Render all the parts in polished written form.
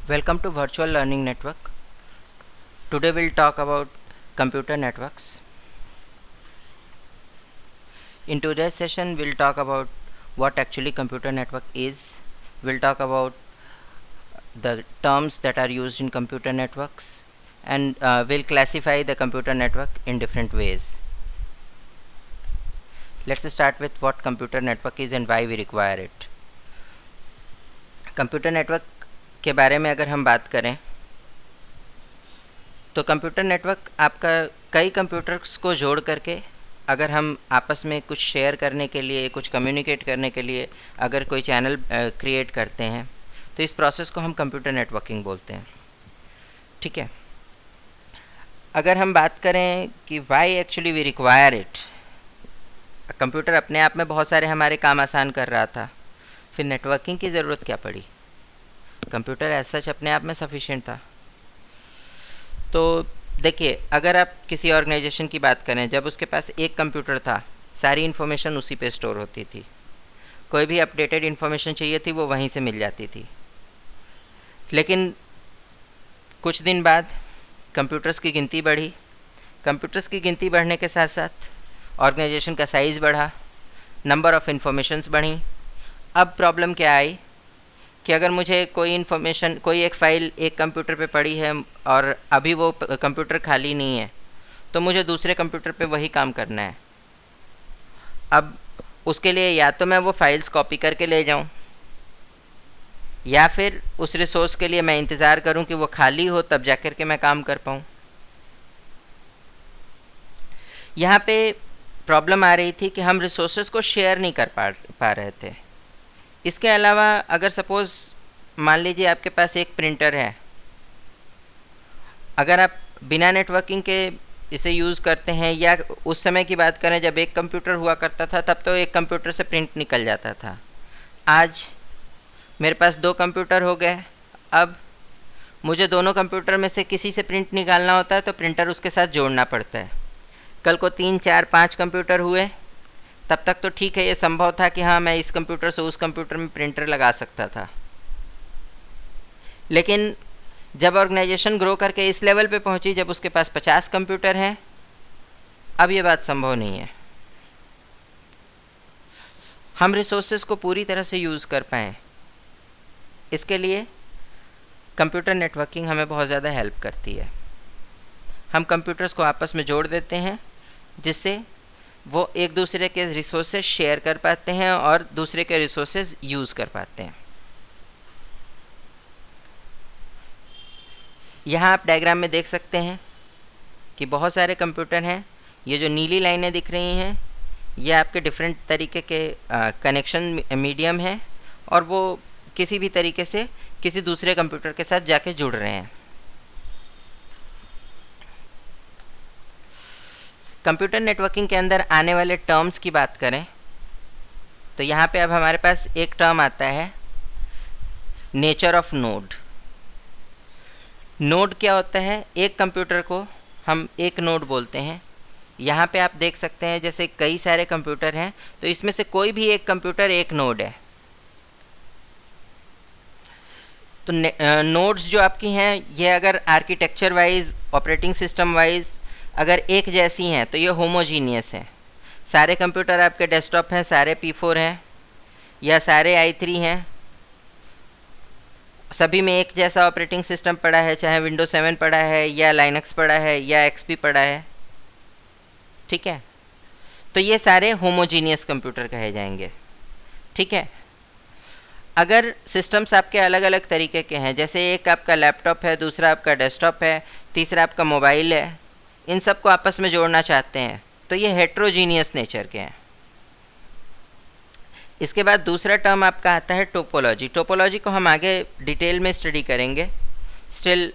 Welcome to Virtual Learning Network. Today we'll talk about computer networks. In today's session we'll talk about what actually computer network is. We'll talk about the terms that are used in computer networks, and we'll classify the computer network in different ways. Let's start with what computer network is and why we require it. Computer network के बारे में अगर हम बात करें तो computer network आपका कई कंप्यूटर्स को जोड़ करके अगर हम आपस में कुछ शेयर करने के लिए, कुछ कम्युनिकेट करने के लिए अगर कोई चैनल क्रिएट करते हैं तो इस प्रोसेस को हम कंप्यूटर नेटवर्किंग बोलते हैं। ठीक है, अगर हम बात करें कि why actually we require it, computer अपने आप में बहुत सारे हमारे काम आसान कर रहा था, फिर नेटवर्किंग की ज़रूरत क्या पड़ी? कंप्यूटर एज सच अपने आप में सफिशिएंट था। तो देखिए, अगर आप किसी ऑर्गेनाइजेशन की बात करें, जब उसके पास एक कंप्यूटर था, सारी इन्फॉर्मेशन उसी पे स्टोर होती थी, कोई भी अपडेटेड इन्फॉर्मेशन चाहिए थी वो वहीं से मिल जाती थी। लेकिन कुछ दिन बाद कंप्यूटर्स की गिनती बढ़ी, कंप्यूटर्स की गिनती बढ़ने के साथ साथ ऑर्गेनाइजेशन का साइज़ बढ़ा, नंबर ऑफ़ इन्फॉर्मेशंस बढ़ी। अब प्रॉब्लम क्या आई कि अगर मुझे कोई इन्फॉर्मेशन, कोई एक फ़ाइल एक कंप्यूटर पे पड़ी है और अभी वो कंप्यूटर खाली नहीं है, तो मुझे दूसरे कंप्यूटर पे वही काम करना है। अब उसके लिए या तो मैं वो फाइल्स कॉपी करके ले जाऊं, या फिर उस रिसोर्स के लिए मैं इंतज़ार करूं कि वो खाली हो तब जाकर के मैं काम कर पाऊं। यहाँ पे प्रॉब्लम आ रही थी कि हम रिसोर्सेज को शेयर नहीं कर पा रहे थे। इसके अलावा अगर सपोज़ मान लीजिए आपके पास एक प्रिंटर है, अगर आप बिना नेटवर्किंग के इसे यूज़ करते हैं, या उस समय की बात करें जब एक कंप्यूटर हुआ करता था तब तो एक कंप्यूटर से प्रिंट निकल जाता था। आज मेरे पास दो कंप्यूटर हो गए, अब मुझे दोनों कंप्यूटर में से किसी से प्रिंट निकालना होता है तो प्रिंटर उसके साथ जोड़ना पड़ता है। कल को 3, 4, 5 कंप्यूटर हुए तब तक तो ठीक है, ये संभव था कि हाँ मैं इस कंप्यूटर से उस कंप्यूटर में प्रिंटर लगा सकता था। लेकिन जब ऑर्गेनाइजेशन ग्रो करके इस लेवल पे पहुंची, जब उसके पास 50 कंप्यूटर हैं, अब ये बात संभव नहीं है। हम रिसोर्सेज को पूरी तरह से यूज़ कर पाएँ, इसके लिए कंप्यूटर नेटवर्किंग हमें बहुत ज़्यादा हेल्प करती है। हम कंप्यूटर्स को आपस में जोड़ देते हैं जिससे वो एक दूसरे के रिसोर्सेज शेयर कर पाते हैं और दूसरे के रिसोर्सेज यूज़ कर पाते हैं। यहाँ आप डायग्राम में देख सकते हैं कि बहुत सारे कंप्यूटर हैं। ये जो नीली लाइनें दिख रही हैं ये आपके डिफरेंट तरीके के कनेक्शन मीडियम हैं और वो किसी भी तरीके से किसी दूसरे कंप्यूटर के साथ जाके जुड़ रहे हैं। कंप्यूटर नेटवर्किंग के अंदर आने वाले टर्म्स की बात करें तो यहाँ पे अब हमारे पास एक टर्म आता है, नेचर ऑफ नोड। नोड क्या होता है? एक कंप्यूटर को हम एक नोड बोलते हैं। यहाँ पे आप देख सकते हैं जैसे कई सारे कंप्यूटर हैं तो इसमें से कोई भी एक कंप्यूटर एक नोड है। तो नोड्स जो आपकी हैं ये अगर architecture wise, operating system wise अगर एक जैसी हैं तो ये होमोजीनियस हैं। सारे कंप्यूटर आपके डेस्कटॉप हैं, सारे P4 हैं या सारे i3 हैं, सभी में एक जैसा ऑपरेटिंग सिस्टम पड़ा है, चाहे विंडोज 7 पड़ा है या लाइनक्स पड़ा है या XP पड़ा है। ठीक है, तो ये सारे होमोजीनियस कंप्यूटर कहे जाएंगे। ठीक है, अगर सिस्टम्स आपके अलग अलग तरीके के हैं, जैसे एक आपका लैपटॉप है, दूसरा आपका डेस्कटॉप है, तीसरा आपका मोबाइल है, इन सब को आपस में जोड़ना चाहते हैं तो ये हेट्रोजीनियस नेचर के हैं। इसके बाद दूसरा टर्म आपका आता है टोपोलॉजी। टोपोलॉजी को हम आगे डिटेल में स्टडी करेंगे। स्टिल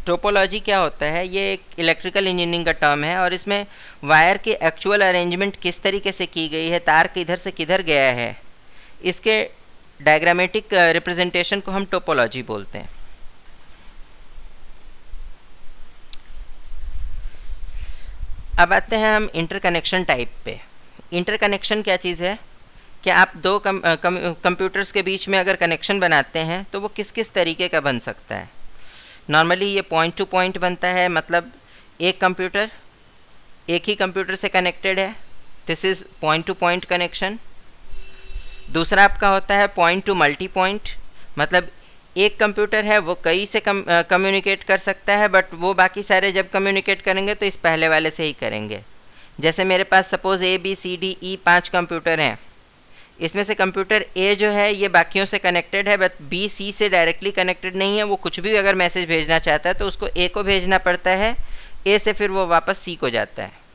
टोपोलॉजी क्या होता है? ये एक इलेक्ट्रिकल इंजीनियरिंग का टर्म है और इसमें वायर की एक्चुअल अरेंजमेंट किस तरीके से की गई है, तार किधर से किधर गया है, इसके डायग्रामेटिक रिप्रेजेंटेशन को हम टोपोलॉजी बोलते हैं। अब आते हैं हम इंटरकनेक्शन टाइप पे। इंटरकनेक्शन क्या चीज़ है? कि आप दो कंप्यूटर्स के बीच में अगर कनेक्शन बनाते हैं तो वो किस किस तरीके का बन सकता है। नॉर्मली ये पॉइंट टू पॉइंट बनता है, मतलब एक कंप्यूटर एक ही कंप्यूटर से कनेक्टेड है, this is point two point connection. दूसरा आपका होता है पॉइंट टू मल्टी पॉइंट, मतलब एक कंप्यूटर है वो कई से कम्युनिकेट कर सकता है, बट वो बाकी सारे जब कम्युनिकेट करेंगे तो इस पहले वाले से ही करेंगे। जैसे मेरे पास सपोज़ ABCDE 5 कंप्यूटर हैं, इसमें से कंप्यूटर A जो है ये बाकियों से कनेक्टेड है, बट B C से डायरेक्टली कनेक्टेड नहीं है। वो कुछ भी अगर मैसेज भेजना चाहता है तो उसको A को भेजना पड़ता है, A से फिर वो वापस C को जाता है।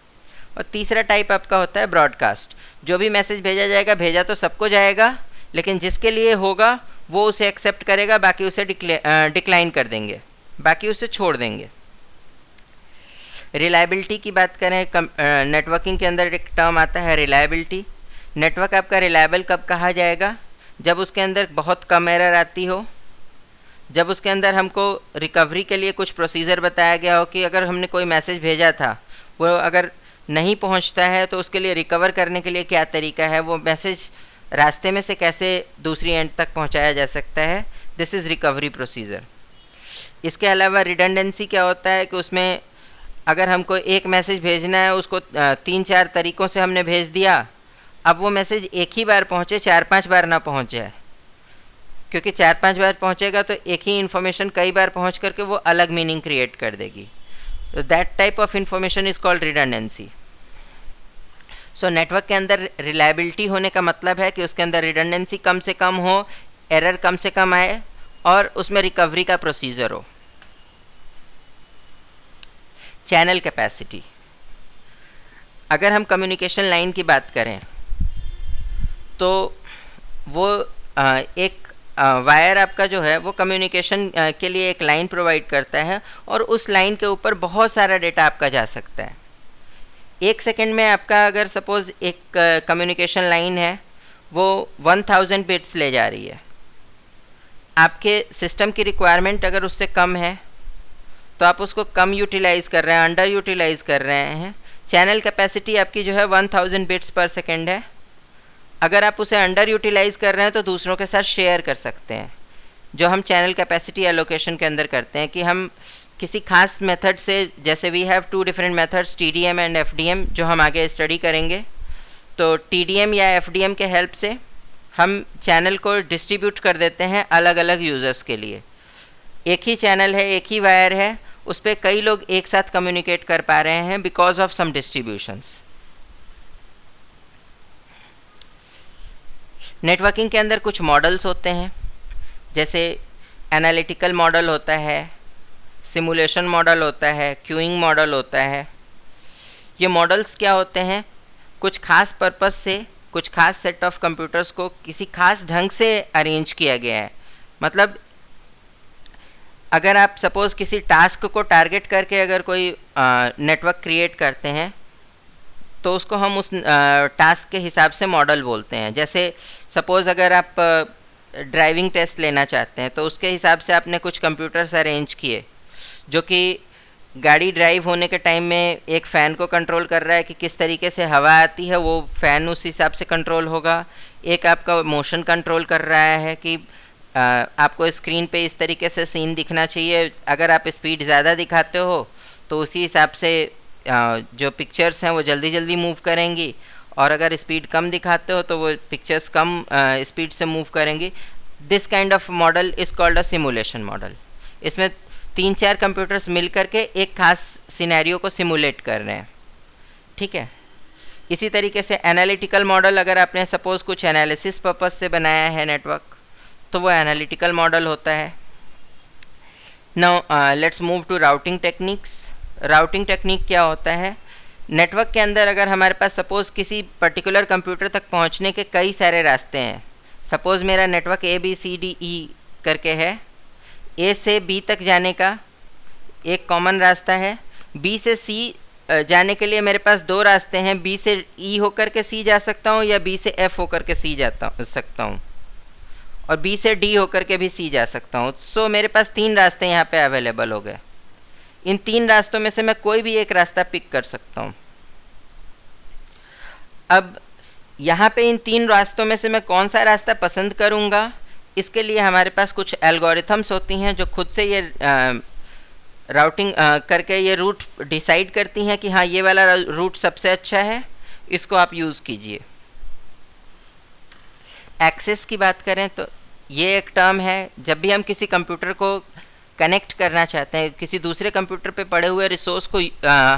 और तीसरा टाइप आपका होता है ब्रॉडकास्ट, जो भी मैसेज भेजा जाएगा भेजा तो सबको जाएगा, लेकिन जिसके लिए होगा वो उसे एक्सेप्ट करेगा, बाकी उसे डिक्लाइन कर देंगे, बाकी उसे छोड़ देंगे। रिलायबिलिटी की बात करें, नेटवर्किंग के अंदर एक टर्म आता है रिलायबिलिटी। नेटवर्क आपका रिलायबल कब कहा जाएगा? जब उसके अंदर बहुत कम एरर आती हो, जब उसके अंदर हमको रिकवरी के लिए कुछ प्रोसीजर बताया गया हो कि अगर हमने कोई मैसेज भेजा था वो अगर नहीं पहुंचता है तो उसके लिए रिकवर करने के लिए क्या तरीका है, वो मैसेज रास्ते में से कैसे दूसरी एंड तक पहुंचाया जा सकता है, दिस इज़ रिकवरी प्रोसीजर। इसके अलावा रिडंडेंसी क्या होता है कि उसमें अगर हमको एक मैसेज भेजना है उसको 3-4 तरीक़ों से हमने भेज दिया, अब वो मैसेज एक ही बार पहुँचे, 4-5 बार ना पहुँच जाए, क्योंकि 4-5 बार पहुँचेगा तो एक ही इन्फॉर्मेशन कई बार पहुँच करके वो अलग मीनिंग क्रिएट कर देगी। तो that type of information is called redundancy. So network के अंदर रिलायबिलिटी होने का मतलब है कि उसके अंदर रिडंडेंसी कम से कम हो, एरर कम से कम आए और उसमें रिकवरी का प्रोसीजर हो। चैनल कैपेसिटी, अगर हम कम्युनिकेशन लाइन की बात करें तो वो एक वायर आपका जो है वो कम्युनिकेशन के लिए एक लाइन प्रोवाइड करता है, और उस लाइन के ऊपर बहुत सारा डेटा आपका जा सकता है। 1 सेकेंड में आपका अगर सपोज़ एक कम्युनिकेशन लाइन है वो 1000 बिट्स ले जा रही है, आपके सिस्टम की रिक्वायरमेंट अगर उससे कम है तो आप उसको कम यूटिलाइज़ कर रहे हैं, अंडर यूटिलाइज़ कर रहे हैं। चैनल कैपेसिटी आपकी जो है 1000 बिट्स पर सेकेंड है, अगर आप उसे अंडर यूटिलाइज़ कर रहे हैं तो दूसरों के साथ शेयर कर सकते हैं, जो हम चैनल कैपेसिटी एलोकेशन के अंदर करते हैं कि हम किसी खास मेथड से, जैसे we have 2 different methods TDM and FDM, जो हम आगे स्टडी करेंगे। तो TDM या FDM के हेल्प से हम चैनल को डिस्ट्रीब्यूट कर देते हैं अलग अलग यूज़र्स के लिए। एक ही चैनल है, एक ही वायर है, उस पर कई लोग एक साथ कम्युनिकेट कर पा रहे हैं because of some distributions. Networking के अंदर कुछ मॉडल्स होते हैं, जैसे एनालिटिकल मॉडल होता है, सिमुलेशन मॉडल होता है, क्यूइंग मॉडल होता है। ये मॉडल्स क्या होते हैं, कुछ खास पर्पस से कुछ खास सेट ऑफ कंप्यूटर्स को किसी खास ढंग से अरेंज किया गया है। मतलब अगर आप सपोज़ किसी टास्क को टारगेट करके अगर कोई नेटवर्क क्रिएट करते हैं तो उसको हम उस टास्क के हिसाब से मॉडल बोलते हैं। जैसे सपोज़ अगर आप ड्राइविंग टेस्ट लेना चाहते हैं तो उसके हिसाब से आपने कुछ कंप्यूटर्स अरेंज किए जो कि गाड़ी ड्राइव होने के टाइम में एक फ़ैन को कंट्रोल कर रहा है कि किस तरीके से हवा आती है, वो फ़ैन उस हिसाब से कंट्रोल होगा। एक आपका मोशन कंट्रोल कर रहा है कि आपको स्क्रीन पे इस तरीके से सीन दिखना चाहिए, अगर आप स्पीड ज़्यादा दिखाते हो तो उसी हिसाब से जो पिक्चर्स हैं वो जल्दी जल्दी मूव करेंगी, और अगर स्पीड कम दिखाते हो तो वो पिक्चर्स कम स्पीड से मूव करेंगी। This kind of model is called a simulation model. इसमें 3-4 कंप्यूटर्स मिल करके एक खास सिनेरियो को सिमुलेट कर रहे हैं, ठीक है। इसी तरीके से एनालिटिकल मॉडल, अगर आपने सपोज़ कुछ एनालिसिस पर्पस से बनाया है नेटवर्क तो वो एनालिटिकल मॉडल होता है। Now let's move to routing techniques. Routing technique क्या होता है, नेटवर्क के अंदर अगर हमारे पास सपोज़ किसी पर्टिकुलर कंप्यूटर तक पहुंचने के कई सारे रास्ते हैं। सपोज़ मेरा नेटवर्क ABCDE करके है, A से B तक जाने का एक कॉमन रास्ता है, B से C जाने के लिए मेरे पास 2 रास्ते हैं, B से E होकर के C जा सकता हूँ या B से F होकर के C सकता हूँ, और B से D होकर के भी C जा सकता हूँ। सो मेरे पास 3 रास्ते यहाँ पे अवेलेबल हो गए। इन 3 रास्तों में से मैं कोई भी एक रास्ता पिक कर सकता हूँ। अब यहाँ पे इन तीन रास्तों में से मैं कौन सा रास्ता पसंद करूँगा, इसके लिए हमारे पास कुछ एल्गोरिथम्स होती हैं जो खुद से ये राउटिंग करके ये रूट डिसाइड करती हैं कि हाँ ये वाला रूट सबसे अच्छा है, इसको आप यूज़ कीजिए। एक्सेस की बात करें तो ये एक टर्म है, जब भी हम किसी कंप्यूटर को कनेक्ट करना चाहते हैं, किसी दूसरे कंप्यूटर पे पड़े हुए रिसोर्स को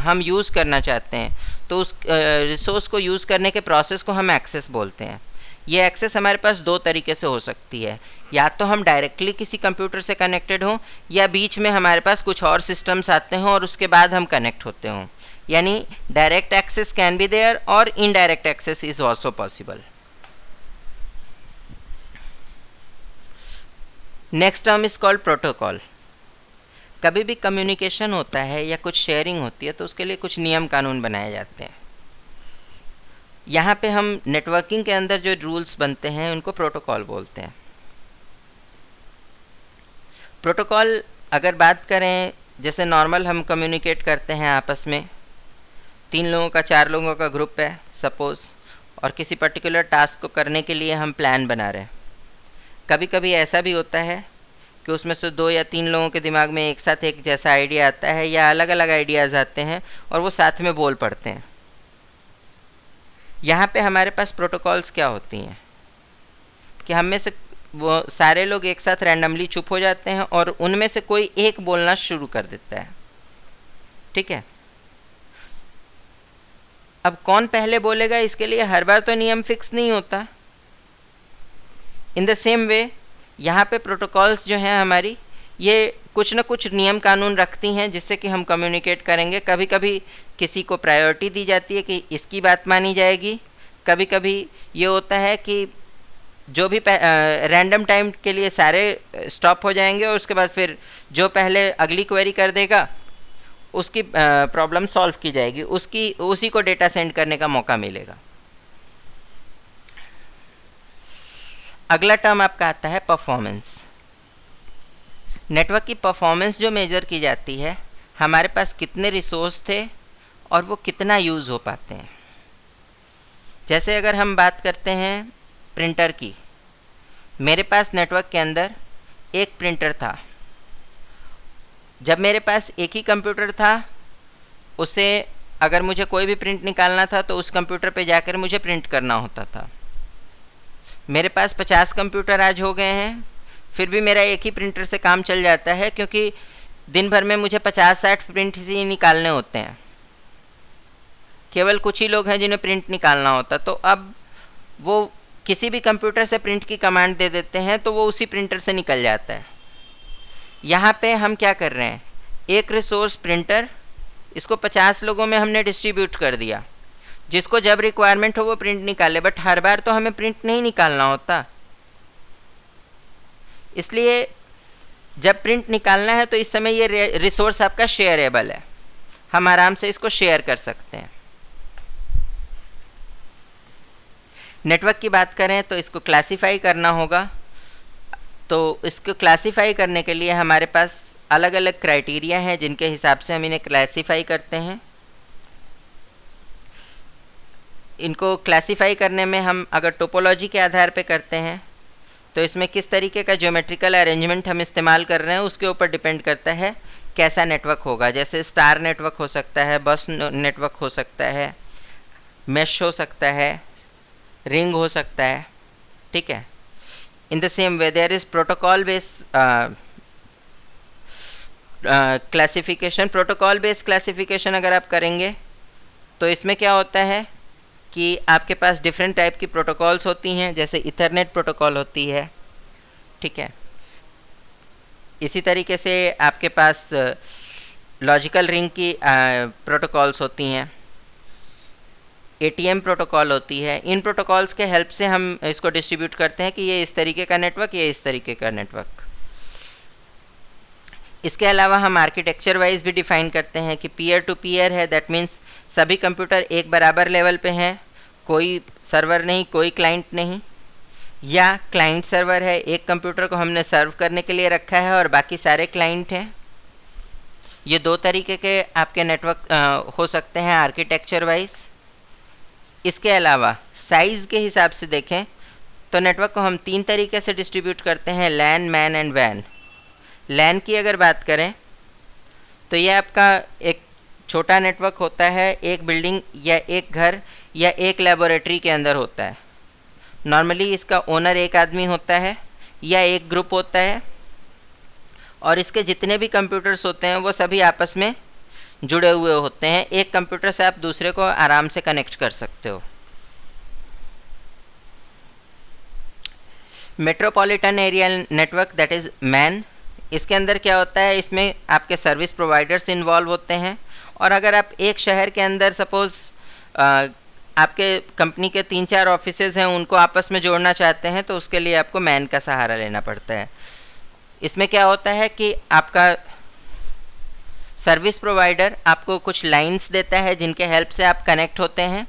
हम यूज़ करना चाहते हैं, तो उस रिसोर्स को यूज़ करने के प्रोसेस को हम एक्सेस बोलते हैं। ये एक्सेस हमारे पास दो तरीके से हो सकती है, या तो हम डायरेक्टली किसी कंप्यूटर से कनेक्टेड हों, या बीच में हमारे पास कुछ और सिस्टम्स आते हों और उसके बाद हम कनेक्ट होते हों। यानी direct access can be there और indirect access is also possible. Next term is called protocol. कभी भी कम्युनिकेशन होता है या कुछ शेयरिंग होती है तो उसके लिए कुछ नियम कानून बनाए जाते हैं। यहाँ पे हम नेटवर्किंग के अंदर जो रूल्स बनते हैं उनको प्रोटोकॉल बोलते हैं। प्रोटोकॉल अगर बात करें, जैसे नॉर्मल हम कम्युनिकेट करते हैं आपस में, 3 लोगों का 4 लोगों का ग्रुप है सपोज़, और किसी पर्टिकुलर टास्क को करने के लिए हम प्लान बना रहे हैं। कभी कभी ऐसा भी होता है कि उसमें से 2 या 3 लोगों के दिमाग में एक साथ एक जैसा आइडिया आता है या अलग अलग आइडियाज़ आते हैं और वो साथ में बोल पड़ते हैं। यहाँ पे हमारे पास प्रोटोकॉल्स क्या होती हैं कि हम में से वो सारे लोग एक साथ रैंडमली चुप हो जाते हैं और उनमें से कोई एक बोलना शुरू कर देता है। ठीक है, अब कौन पहले बोलेगा इसके लिए हर बार तो नियम फिक्स नहीं होता। इन द सेम वे यहाँ पे प्रोटोकॉल्स जो हैं हमारी, ये कुछ ना कुछ नियम कानून रखती हैं जिससे कि हम कम्युनिकेट करेंगे। कभी कभी किसी को प्रायोरिटी दी जाती है कि इसकी बात मानी जाएगी, कभी कभी ये होता है कि जो भी रैंडम टाइम के लिए सारे स्टॉप हो जाएंगे और उसके बाद फिर जो पहले अगली क्वेरी कर देगा उसकी प्रॉब्लम सॉल्व की जाएगी, उसी को डेटा सेंड करने का मौका मिलेगा। अगला टर्म आपका आता है परफॉर्मेंस। नेटवर्क की परफॉर्मेंस जो मेजर की जाती है, हमारे पास कितने रिसोर्स थे और वो कितना यूज़ हो पाते हैं। जैसे अगर हम बात करते हैं प्रिंटर की, मेरे पास नेटवर्क के अंदर एक प्रिंटर था। जब मेरे पास एक ही कंप्यूटर था, उसे अगर मुझे कोई भी प्रिंट निकालना था तो उस कंप्यूटर पे जाकर मुझे प्रिंट करना होता था। मेरे पास 50 कंप्यूटर आज हो गए हैं, फिर भी मेरा एक ही प्रिंटर से काम चल जाता है, क्योंकि दिन भर में मुझे 50-60 प्रिंट ही निकालने होते हैं। केवल कुछ ही लोग हैं जिन्हें प्रिंट निकालना होता, तो अब वो किसी भी कंप्यूटर से प्रिंट की कमांड दे देते हैं तो वो उसी प्रिंटर से निकल जाता है। यहाँ पे हम क्या कर रहे हैं, एक रिसोर्स प्रिंटर, इसको 50 लोगों में हमने डिस्ट्रीब्यूट कर दिया, जिसको जब रिक्वायरमेंट हो वो प्रिंट निकाले, बट हर बार तो हमें प्रिंट नहीं निकालना होता। इसलिए जब प्रिंट निकालना है तो इस समय ये रिसोर्स आपका शेयरेबल है, हम आराम से इसको शेयर कर सकते हैं। नेटवर्क की बात करें तो इसको क्लासिफाई करना होगा, तो इसको क्लासिफाई करने के लिए हमारे पास अलग अलग क्राइटेरिया हैं जिनके हिसाब से हम इन्हें क्लासिफाई करते हैं। इनको क्लासिफाई करने में हम अगर टोपोलॉजी के आधार पे करते हैं तो इसमें किस तरीके का ज्योमेट्रिकल अरेंजमेंट हम इस्तेमाल कर रहे हैं उसके ऊपर डिपेंड करता है कैसा नेटवर्क होगा। जैसे स्टार नेटवर्क हो सकता है, बस नेटवर्क हो सकता है, मैश हो सकता है, रिंग हो सकता है। ठीक है, in the same way there is protocol based classification. Protocol based classification अगर आप करेंगे तो इसमें क्या होता है कि आपके पास डिफरेंट टाइप की प्रोटोकॉल्स होती हैं, जैसे इथरनेट प्रोटोकॉल होती है। ठीक है, इसी तरीके से आपके पास लॉजिकल रिंग की प्रोटोकॉल्स होती हैं, ATM प्रोटोकॉल होती है। इन प्रोटोकॉल्स के हेल्प से हम इसको डिस्ट्रीब्यूट करते हैं कि ये इस तरीके का नेटवर्क, ये इस तरीके का नेटवर्क। इसके अलावा हम आर्किटेक्चर वाइज भी डिफाइन करते हैं कि पीयर टू पीयर है, दैट मीन्स सभी कंप्यूटर एक बराबर लेवल पे हैं, कोई सर्वर नहीं, कोई क्लाइंट नहीं, या क्लाइंट सर्वर है, एक कंप्यूटर को हमने सर्व करने के लिए रखा है और बाकी सारे क्लाइंट हैं। ये दो तरीके के आपके नेटवर्क हो सकते हैं आर्किटेक्चर वाइज। इसके अलावा साइज़ के हिसाब से देखें तो नेटवर्क को हम 3 तरीके से डिस्ट्रीब्यूट करते हैं, लैन, मैन एंड वैन। लैन की अगर बात करें तो ये आपका एक छोटा नेटवर्क होता है, एक बिल्डिंग या एक घर या एक लेबोरेटरी के अंदर होता है। नॉर्मली इसका ओनर एक आदमी होता है या एक ग्रुप होता है, और इसके जितने भी कंप्यूटर्स होते हैं वो सभी आपस में जुड़े हुए होते हैं। एक कंप्यूटर से आप दूसरे को आराम से कनेक्ट कर सकते हो। Metropolitan area network, that is man, इसके अंदर क्या होता है, इसमें आपके सर्विस प्रोवाइडर्स इन्वॉल्व होते हैं। और अगर आप एक शहर के अंदर सपोज़ आपके कंपनी के 3-4 ऑफिसेज़ हैं, उनको आपस में जोड़ना चाहते हैं तो उसके लिए आपको मैन का सहारा लेना पड़ता है। इसमें क्या होता है कि आपका सर्विस प्रोवाइडर आपको कुछ लाइंस देता है जिनके हेल्प से आप कनेक्ट होते हैं,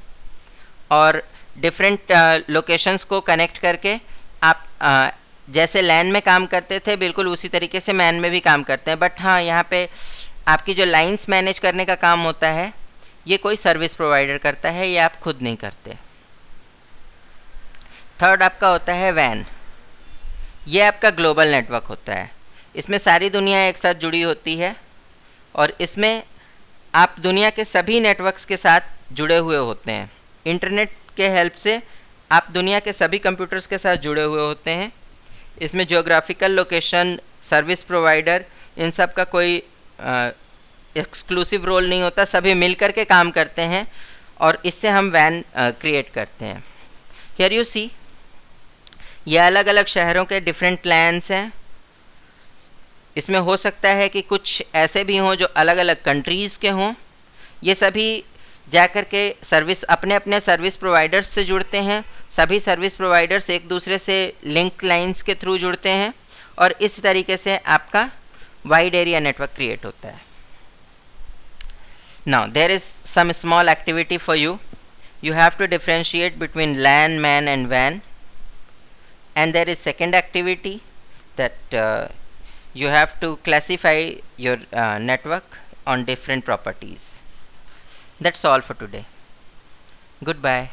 और डिफरेंट लोकेशंस को कनेक्ट करके आप जैसे लैन में काम करते थे बिल्कुल उसी तरीके से मैन में भी काम करते हैं। बट हाँ, यहाँ पे आपकी जो लाइंस मैनेज करने का काम होता है ये कोई सर्विस प्रोवाइडर करता है, ये आप खुद नहीं करते। थर्ड आपका होता है वैन। ये आपका ग्लोबल नेटवर्क होता है। इसमें सारी दुनिया एक साथ जुड़ी होती है और इसमें आप दुनिया के सभी नेटवर्क्स के साथ जुड़े हुए होते हैं। इंटरनेट के हेल्प से आप दुनिया के सभी कंप्यूटर्स के साथ जुड़े हुए होते हैं। इसमें ज्योग्राफिकल लोकेशन, सर्विस प्रोवाइडर, इन सब का कोई एक्सक्लूसिव रोल नहीं होता, सभी मिलकर के काम करते हैं और इससे हम वैन क्रिएट करते हैं। हियर यू सी, ये अलग अलग शहरों के डिफरेंट लैन्स हैं। इसमें हो सकता है कि कुछ ऐसे भी हों जो अलग अलग कंट्रीज़ के हों। ये सभी जाकर के सर्विस अपने अपने सर्विस प्रोवाइडर्स से जुड़ते हैं। सभी सर्विस प्रोवाइडर्स एक दूसरे से लिंक लाइंस के थ्रू जुड़ते हैं और इस तरीके से आपका वाइड एरिया नेटवर्क क्रिएट होता है। Now there is some small activity for you. You have to differentiate between LAN, MAN and WAN, and there is second activity that you have to classify your network on different properties. That's all for today. Goodbye.